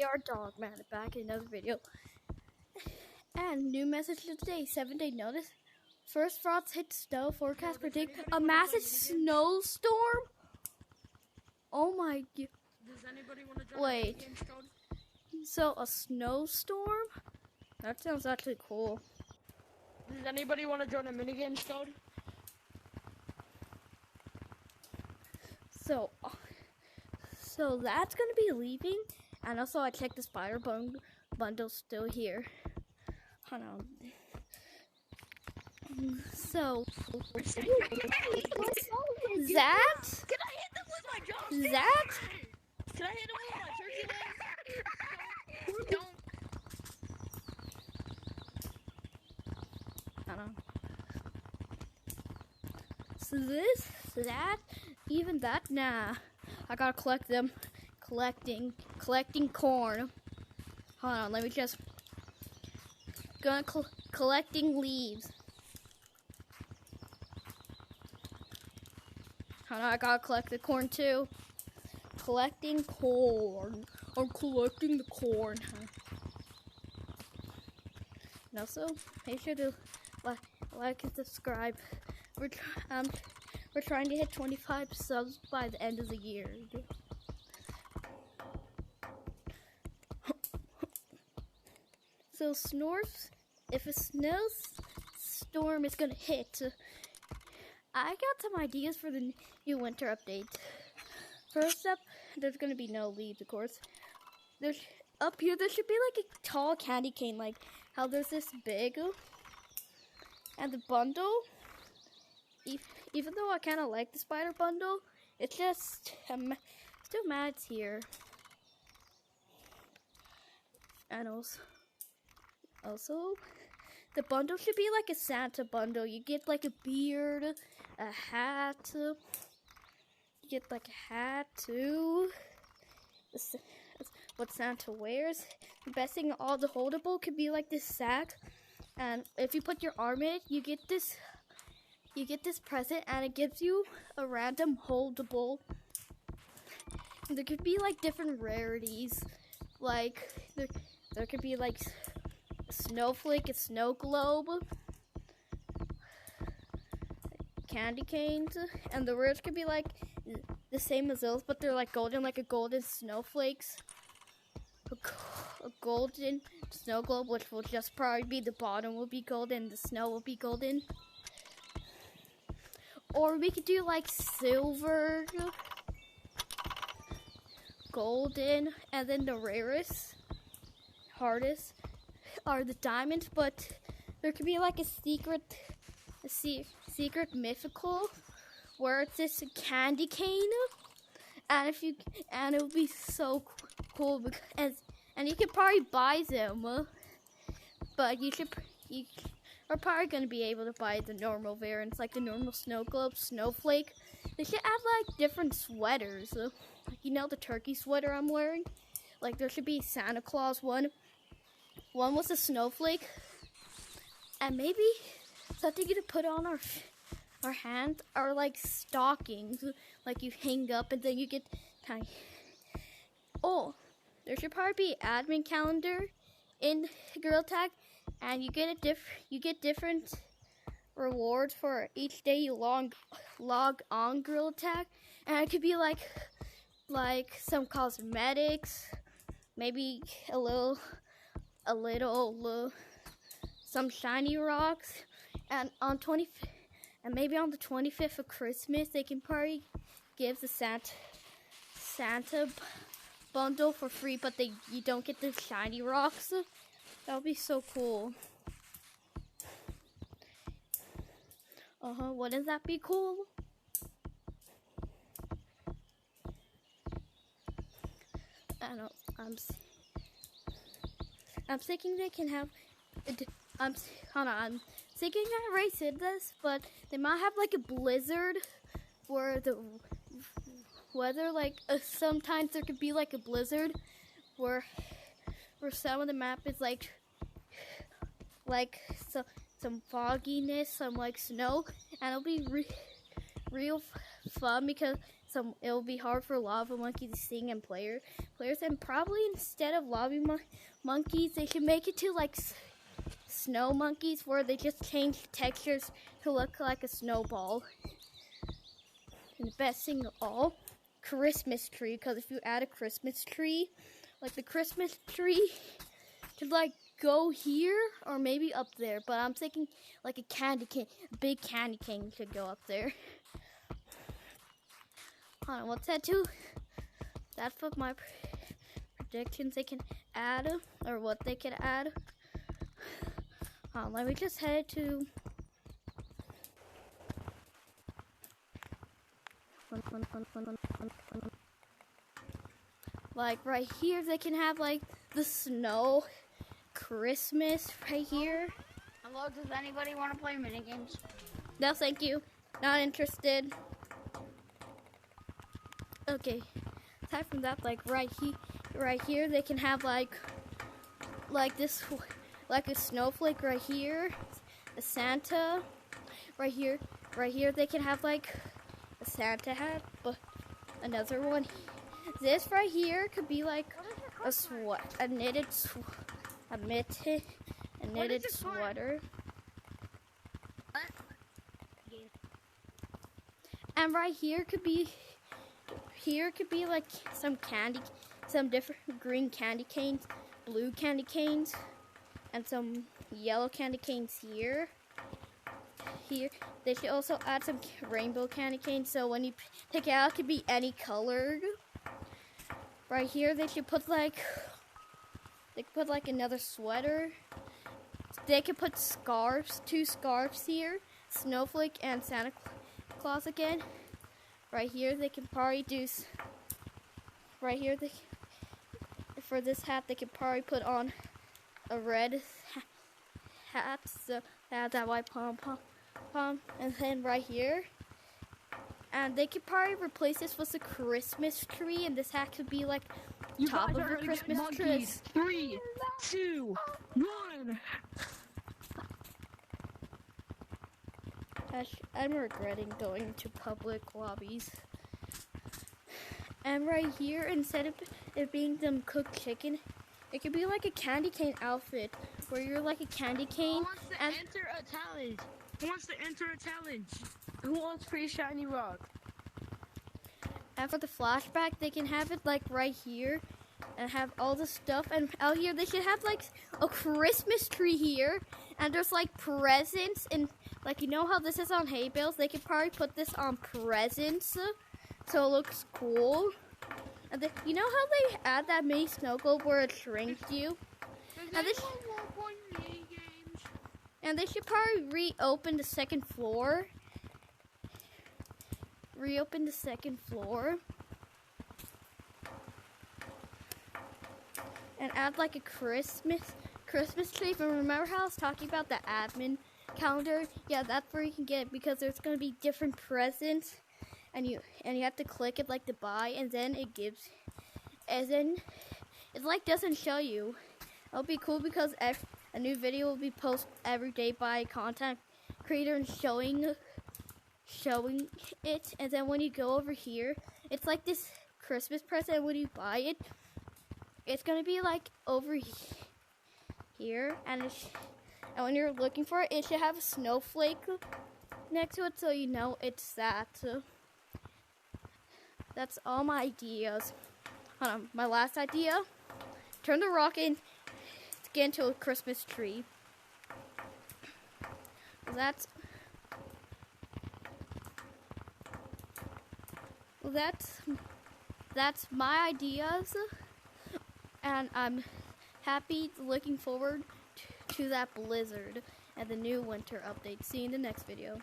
our dog man back in another video. And new message of today, 7-day notice. First frost hit snow, forecast predict a massive snowstorm. Oh my god. Does anybody want to join Wait. the games code? So a snowstorm? That sounds actually cool. Does anybody want to join a minigames code? So that's gonna be leaving, and also I checked the spider bundle still here. Hold on. So Zach? Can I hit them with my job? Zach? Can I hit them with my turkey legs? Don't. I don't know. So this, that, even that, nah. I gotta collect them. Collecting corn. Hold on, let me just. Gonna collecting leaves. Hold on, I gotta collect the corn too. Collecting corn. I'm collecting the corn. And also, make sure to like and subscribe. We're trying to hit 25 subs by the end of the year. So if a snowstorm is gonna hit, I got some ideas for the new winter update. First up, there's gonna be no leaves, of course. Up here, there should be like a tall candy cane, like how there's this big. And the bundle, even though I kind of like the spider bundle, it's just still mad it's here. And also, the bundle should be like a Santa bundle. You get like a beard, a hat. You get like a hat too. That's what Santa wears. The best thing, all the holdable could be like this sack. And if you put your arm in it, you get this present, and it gives you a random holdable. And there could be like different rarities, like there could be like a snowflake, a snow globe, candy canes, and the rares could be like the same as those, but they're like golden, like a golden snowflakes. A golden snow globe, which will just probably be the bottom will be golden, the snow will be golden. Or we could do like silver, golden, and then the rarest, hardest are the diamonds. But there could be like a secret mythical where it's this candy cane, and it would be so cool because. And you could probably buy them, but you are probably going to be able to buy the normal variants, like the normal snow globe, snowflake. They should add like different sweaters, like the turkey sweater I'm wearing. Like there should be Santa Claus one was a snowflake, and maybe something to put on our hands are like stockings, like you hang up and then you get tiny. Oh. There should probably be an admin calendar in Gorilla Tag, and you get different rewards for each day you log on Gorilla Tag, and it could be like some cosmetics, maybe a little some shiny rocks, and maybe on the 25th of Christmas they can probably give the Santa bundle for free, but you don't get the shiny rocks. That would be so cool. Wouldn't that be cool? I don't know. I'm thinking they can have. I'm thinking I already said this, but they might have like a blizzard where the weather, like sometimes there could be like a blizzard where some of the map is like some fogginess, some like snow, and it'll be real fun because it'll be hard for lava monkeys to sing and players, and probably instead of lava monkeys, they should make it to like snow monkeys, where they just change textures to look like a snowball. And the best thing of all, Christmas tree, because if you add a Christmas tree, like the Christmas tree could like go here or maybe up there, but I'm thinking like a candy cane, a big candy cane could go up there. Hold on, what's that too? That's what my predictions they can add, or what they can add. Let me just head to like right here. They can have like the snow Christmas right here. Hello, does anybody want to play minigames? No, thank you. Not interested. Okay. Aside from that, like right here, they can have like this, like a snowflake right here, a Santa right here. They can have like a Santa hat, but another one. This right here could be like a knitted sweater. And right here could be like some different green candy canes, blue candy canes, and some yellow candy canes here. Here, they should also add some rainbow candy canes, so when you pick it out, it could be any colored. Right here, they could put like another sweater. They could put scarves, 2 scarves here, Snowflake and Santa Claus again. Right here, they can probably do. Right here, for this hat, they could probably put on a red hat, so that white pom, and then right here. And they could probably replace this with a Christmas tree, and this hat could be like top of the Christmas tree. 3, 2, 1. I'm regretting going to public lobbies. And right here, instead of it being them cooked chicken, it could be like a candy cane outfit, where you're like a candy cane. Who wants to enter a challenge? Who wants to enter a challenge? Who wants free shiny rock? And for the flashback, they can have it like right here and have all the stuff. And out here, they should have like a Christmas tree here. And there's like presents. And like, you know how this is on hay bales? They could probably put this on presents so it looks cool. And then, you know how they add that mini snow globe where it shrinks you? And they should probably reopen the second floor. Reopen the second floor. And add like a Christmas tree. But remember how I was talking about the admin calendar? Yeah, that's where you can get it, because there's gonna be different presents, and you have to click it like to buy, and then it gives, and then it like doesn't show you. It'll be cool because a new video will be posted every day by a content creator and showing it. And then when you go over here, it's like this Christmas present. And when you buy it, it's gonna be like over here, and when you're looking for it, it should have a snowflake next to it, so you know it's that. So that's all my ideas. Hold on, my last idea: turn the rocket to get into a Christmas tree. That's my ideas, and I'm looking forward to that blizzard and the new winter update. See you in the next video.